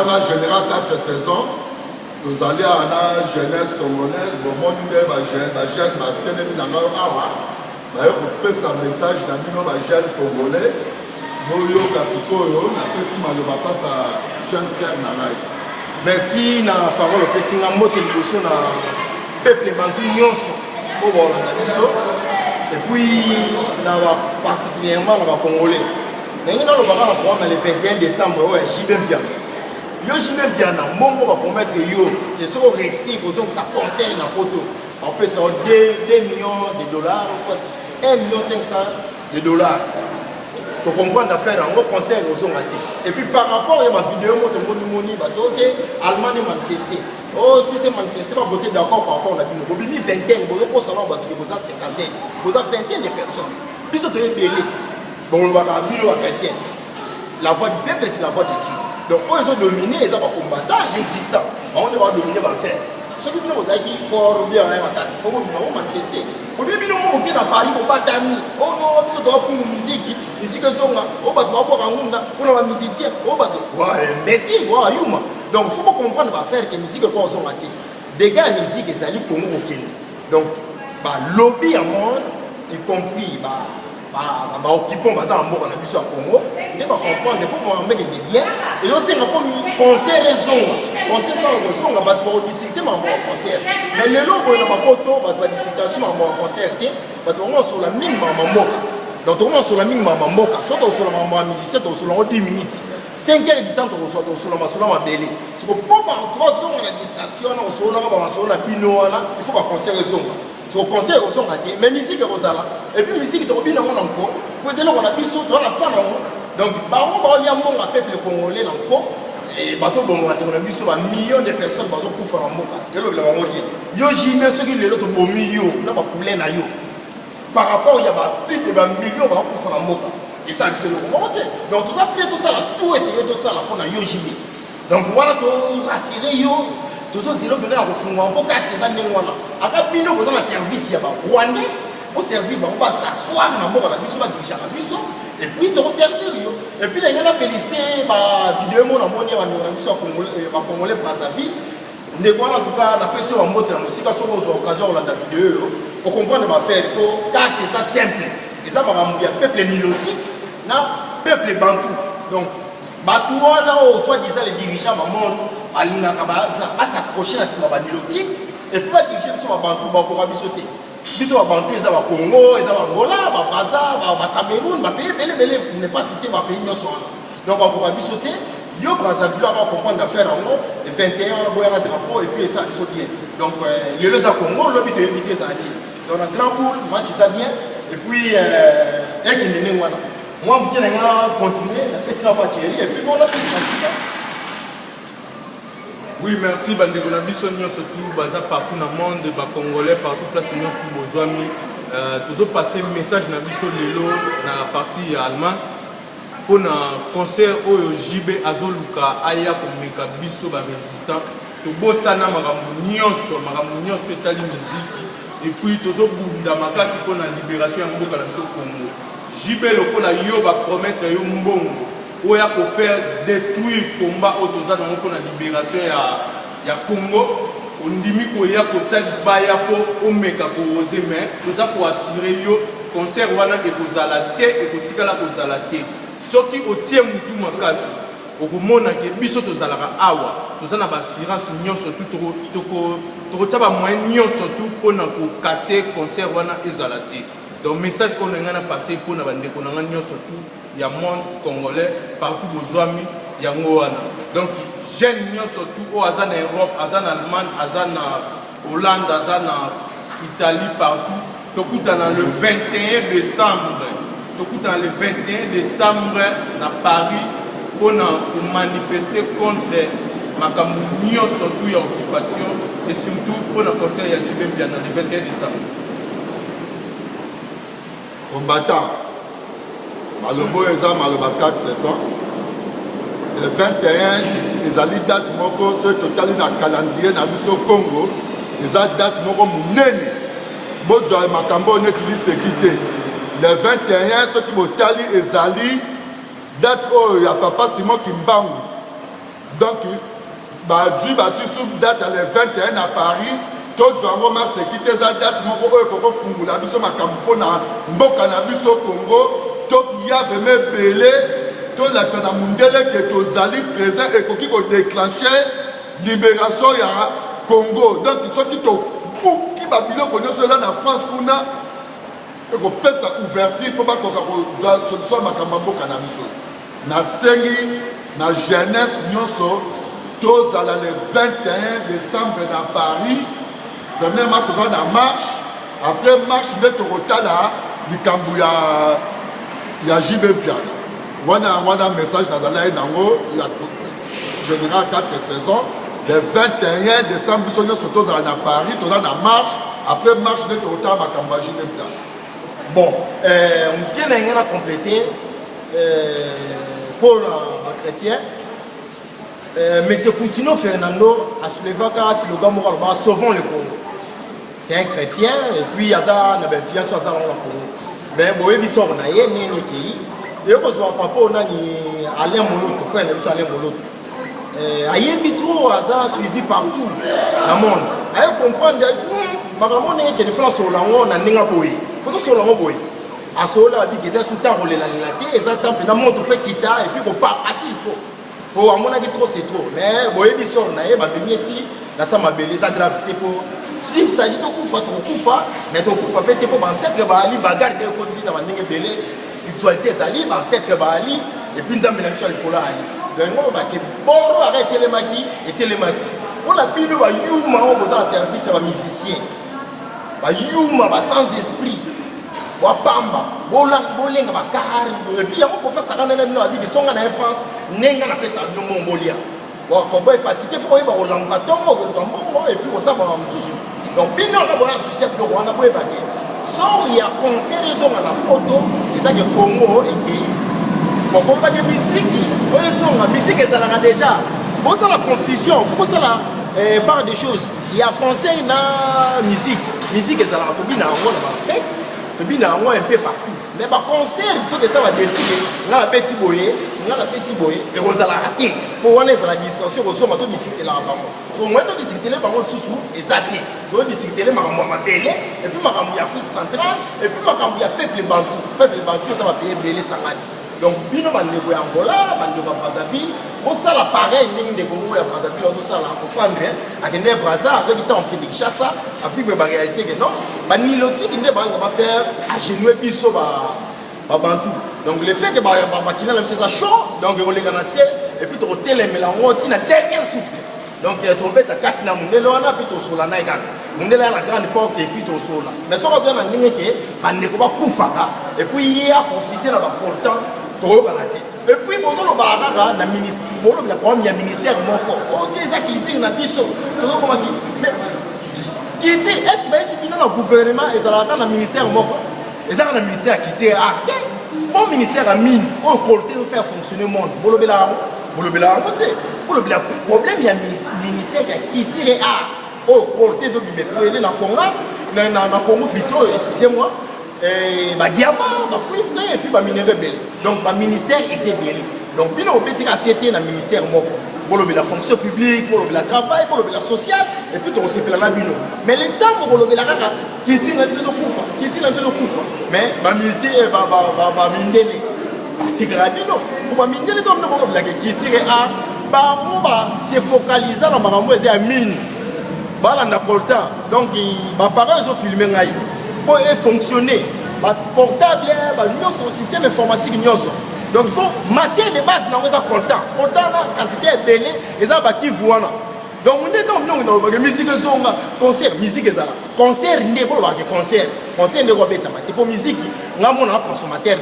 Tanga général 4 saisons, nous allions à la jeunesse congolaise, au monde de la jeune, la jeune, la jeune, la jeune, sa message dans le jeune congolais, Moyo Kasikoyo, la personne de la jeune frère Nanaï. Merci na parole au Pessinga Mote Liboso na peuple bantou nyonso au biso et puis particulièrement na Congolais. Ndenge na lobaka na programme le 21 décembre au JB Mpiana. Yo JB Mpiana mbongo ba promettre yo que ce récit kozong ça concerne na poto. On peut ça 2 millions de dollars, 1 million 500 de dollars. Pour comprendre d'affaires, on concert aux ongati. Et puis par rapport à ma vidéo, moi, Moni, Allemagne manifesté. Oh, si c'est manifesté, va voter d'accord par rapport à la vidéo. Vous avez 20, vous avez 50, vous avez 21 de personnes. Puis vous avez belé. Bon, on va avoir 1000 chrétiens. La voix du peuple, c'est la voix de Dieu. Donc, eux, ils ont dominé, ils ont combattant, résistant. On va dominer, on va faire. Ceux qui vous avez dit, il faut bien, il faut manifester. Vous avez dit, on va dans Paris, on va pas d'amis. Oh non, on doit pour musique. Musique, on va pour un musicien. Merci, donc, il faut comprendre, on va faire que la musique, quand on a des gars, la musique, c'est aller Congo au Kenya. Donc, lobby à monde, y compris, occupons par exemple en Congo, et comprendre que pour moi, mec est bien. Et aussi, il faut concert raison. Concert dans le son, on va discuter mais concert. Mais les lots, on va pas discutation mais concert, on sur la mine mamoka. Donc on sur la mine mamoka, soit sur la maman musicien, sur la 10 minutes. 5 heures du temps, on soit sur la belé. Si on peut pas 3 jours la distraction, on sur la pino, il faut pas concert raison. Au concert, mais musique est rosala. Et puis musique est bien encore. Vous avez on a vu sur la salle. Donc, on va aller à mon peuple congolais encore. Et on a vu sur un million de personnes qui font un moka. Yo j'aime ceux qui l'autre beau million, n'a pas poulet na yo. Par rapport il y a plus de millions qui font un moka. Et ça c'est le monter. Donc tout ça tout ça là, tout essayer tout ça là pour na yo j'aime. Donc voilà tout rassurer yo. Toujours si l'on venait à refouler, on peut 4 ans wana. Aka bino besoin de service ya ba Rwandais, au service on va s'asseoir na moko la biso ba déjà la biso et puis to servir yo. Et puis il y a la félicité ba vidéo mo na moni ba biso congolais ba congolais Brazzaville. Ndeko en tout cas na peso wa moto na musika soko aux occasion la vidéo pour comprendre ba faire pour 4 ans simple. Et ça ba ya peuple nilotique na peuple bantou. Donc batou wana au soit disant les dirigeants ba monde à s'accrocher à ce nilotique et puis à diriger sur ma bantou pour bisoter. Biso ma bantou ils ont Congo, ils ont Angola, Brazza, Cameroun, ma pays belé pour ne pas citer ma pays non. Donc pour bisoter, yo Brazzaville va comprendre d'affaire en gros, et 21 on a boire un drapeau et puis ça ils sont bien. Donc les deux à Congo, l'objet de éviter ça. Donc un grand boule, match ça bien et puis moi je vais continuer, la question va tirer et puis bon là c'est oui, merci. Bandeko na biso nyonso tout baza partout dans le monde, ba congolais partout place nyonso tout bozwami. Toujours passer message na biso lelo na partie allemande pour un concert oyo JB azoluka aya komeka biso ba résistant. To bosana makambo nyonso etali musique et puis toujours bunda makasi pour la libération ya mboka na biso Congo. JB lokola yo ba promettre yo mbongo. Où il y a faire détruire le combat autoza dans la libération ya Congo. On dit qu'il y a pour omeka koze mais tout ça pour assurer yo concert wana et kozala te et kotikala kozala te. Soki otie mutu makasi okomona ke biso tozalaka awa tozana ba assurance nyonso tout to taba moyen nyonso tout pona ko casser concert wana ezala te. Donc message qu'on a passé pour na bande qu'on a nyonso tout il y a monde congolais partout aux amis il y a ngoana. Donc jeunes nyonso tout au azan Europe, azan Allemagne, azan Hollande, azan Italie partout. Tout dans le 21 décembre. Tout dans le 21 décembre à Paris pour manifester contre makambo nyonso tout ya occupation et surtout pour le concert ya JB Mpiana le 21 décembre. Combattant, Malobo Eza Maloba 4 saisons. Le 21, ils ont date moko ce total na calendrier na biso Congo. Ils ont date moko munene. Bozo makambo netili sécurité. Le 21, ce qui motali ezali date oh ya papa Simon Kimbangu. Donc, Badji sous date le 21 à Paris, tout le monde s'est quitté la date, mon gros, Koko Fungula, Biso Makampo, Mboka Nabiso Congo, tout y a même belé, tout la Tsana Mundele qui est aux alliés présents et qui ont déclenché libération ya Congo. Donc, ils sont qui Babylone connaît cela en France, Kuna, et qu'on peut s'ouvertir pour pas qu'on ait solution à Makambo Canabiso. Na sengi, na jeunesse, nyonso, tous à le 21 décembre à Paris. Premièrement, tous à la marche. Après marche, nous sommes là, du Cambouya, il y a JB Piano. On a un message dans la Nango, il y a général 4 saisons. Le 21 décembre, nous sommes tous à Paris, tous à la marche. Après marche, nous sommes à Cambouya, JB Piano. Bon, on a complété pour les chrétiens. M. Coutinho Fernando a soulevé un slogan moral, sauvons le Congo. C'est un chrétien, et puis il y a un fiancé dans le Congo. Mais bon, il y a un pays, et on voit papa, on a Alain Moloto, frère, on a Alain Moloto. Il y a un bitro suivi partout dans le monde. Il comprendre que les Français sont là, on a un boy. Il faut que sur le boy. À ce moment-là, il y a tout le temps, on les a et ils attendent, puis on fait quitter, et puis on part, assez il faut. Pour à mon avis, trop c'est trop. Mais bon, il sort, on a la sama belé, la gravité pour. S'il s'agit de Koufa, mais ton Koufa peut être pour ancêtre Bali, bagarre de côté dans la belé, spiritualité, Zali, ancêtre Bali, et puis nous avons mélange avec Pola Ali. Donc, on va que bon, arrête télémaki et télémaki. On a pu nous voir Youma, on a besoin de service à un musicien. Youma, sans esprit. Wapamba, bolenga bakar, et puis on peut faire ça quand on a dit que son en France, n'enga na pesa no Mongolia. Wa ko boy fatigué faut y ba olanga tombo ko tombo et puis on ça va msusu. Donc bino na boya souci pour on a boy bagué. So il y a concert ils ont na photo, ils a que Congo et qui bon ko ba de musique, on son la musique ça là déjà. Bon ça la confusion, faut que ça la par des choses. Il y a concert na musique ça là to bina on va et puis, il y a un peu partout. Mais par concert, tout ça va décider. On a un petit boyer, et on a la raté. Pour on est dans la discussion, on a tout discuté là-bas. On a tout discuté là-bas, sous et zaté. On a discuté là-bas, et puis on a Afrique centrale, et puis on a peuple bantou. Peuple bantou, ça va payer belé Sangani. Donc, bino bandeko ya Angola, bandeko Brazzaville, on ça l'appareil ligne de Congo ya Brazzaville, on ça là comprendre à que ne Brazza avec temps qui Kinshasa à vivre la réalité que non, ba niloti qui ne va faire à genouer biso ba bantu. Donc le fait que ba kina la ça chaud, donc on les garantit et puis to télé mélango tina dernier souffle. Donc trompette à katina mundelo wana puis to sola na igana. Mundelo la grande porte et puis to sola. Mais ça va bien na ndenge que bandeko ba kufaka et puis il a profité là ba content. Et puis, bon, on va avoir un ministère, un ministère, ok, ça qui dit, on a vu ça, mais qui dit, est-ce que le gouvernement est un ministère, et ça, un ministère qui dit, bon ministère à mine, on collecte de faire fonctionner le monde, le problème, il y a un ministère qui tire à, on collecte de me dans le Congo plutôt, excusez-moi. Diamant, cuivre et puis minerai belé. Donc, le ministère est belé. Donc, il y a un petit assiette dans le ministère. Pour la fonction publique, pour le travail, pour le social, et puis on s'est fait la bino. Mais le temps pour le rara, qui est dans le koufa, mais le ministère c'est grave, non. Pour le ministère, comme nous qui tire à, c'est focalisé dans la mine. Donc, les parents ont filmé. Pour fonctionner, portable, le système informatique. Donc il faut matière de base dans les comptants. Comptant la quantité est belle et ça va qui voit. Donc on est dans la musique concert, musique ça. Concert n'est pas concert. Concert n'est pas bête. C'est pour musique. On a mon consommateur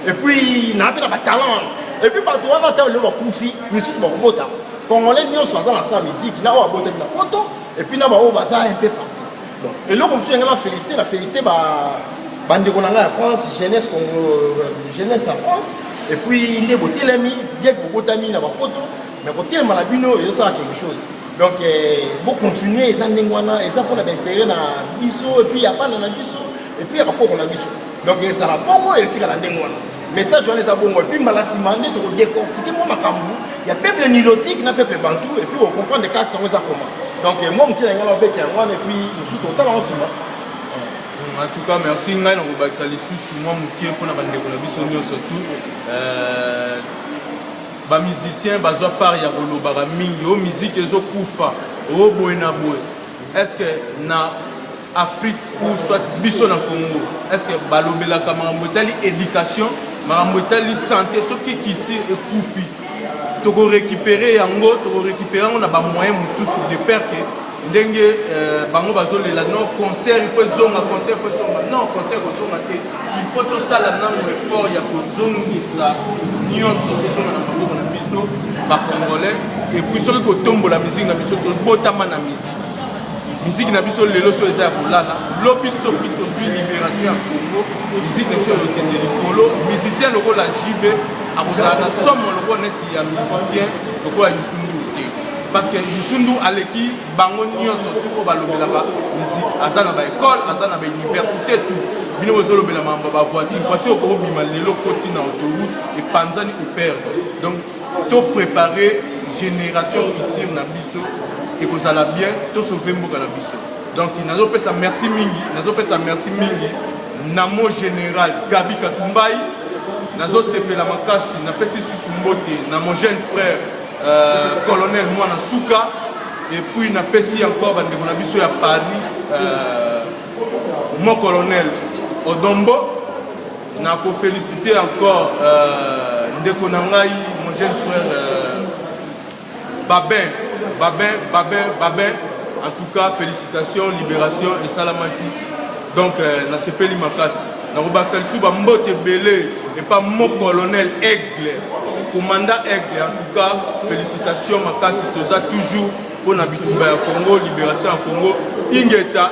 et puis on a pas de talent. Et puis partout on a le koufi, musique bon bota. Quand on est mis sur dans la musique, on a boté la photo et puis on a bazar un peu partout. Et là, comme je suis la félicité, la France, jeunesse à France, et puis il y a des télémis, bien que beaucoup d'amis n'ont pas de photo, mais pour tellement la bino, il y a quelque chose. Donc, pour continuer, ils ont intérêt dans biso, et puis il n'y a pas dans biso, et puis il n'y a pas qu'on a biso. Donc, il y a un bon mot et il y a un message, je les ai bon, et puis je les ai décortiqué, moi, ma cambou. il y a peuple nilotique, il y a peuple bantou, et puis on comprend des cartes comment. Donc moi, je suis un et puis je suis totalement en ciment. En tout cas, merci. Moi, je suis surtout. Les musiciens, ils ont parlé de musique, ils ont koufa, est-ce que dans l'Afrique ou soit biso na Congo, est-ce que balobela kamaramotali éducation, maramotali santé, ce qui quitte et koufi, tu peux récupérer yango, tu peux récupérer on a pas moyen mususu de perdre ndenge bango bazolela non concert il faut zonga concert il faut zonga non concert il faut zonga il faut tout ça là non effort ya kozongisa nyonso kozonga na maboko na biso ba congolais et puis soki kotombola musique na biso to botama na musique na biso lelo so eza ya kolala lobi soki tozwi libération ya Congo musique na biso yokende likolo musicien lokola JB akozala na somme lokola neti ya musicien lokola Yusundu te parce que Yusundu aleki bango nyonso tuko balobelaka musique aza na ba école aza na ba université tout bino bozolobela mamba ba voiture okobima lelo koti na autoroute et panzani ko perdre donc to préparer génération future na biso et que ça l'a bien to sauver mboka na biso donc nazo pesa merci mingi namo général Gabi Katumbai nazo sepela makasi na pesi susu mbote na mon jeune frère colonel Mwana Souka et puis na pesi encore bandeko na biso ya Paris mon colonel Odombo na ko féliciter encore ndeko na ngai mon jeune frère Babin, en tout cas, félicitations, libération et salamaki. Donc, na sepeli makasi. Na Robaxal Souba Mbote Belé et pas mon colonel Aigle, commandant Aigle. En tout cas, félicitations makasi. Tout ça toujours pour Nabitumba Congo, libération à Congo. Ingeta.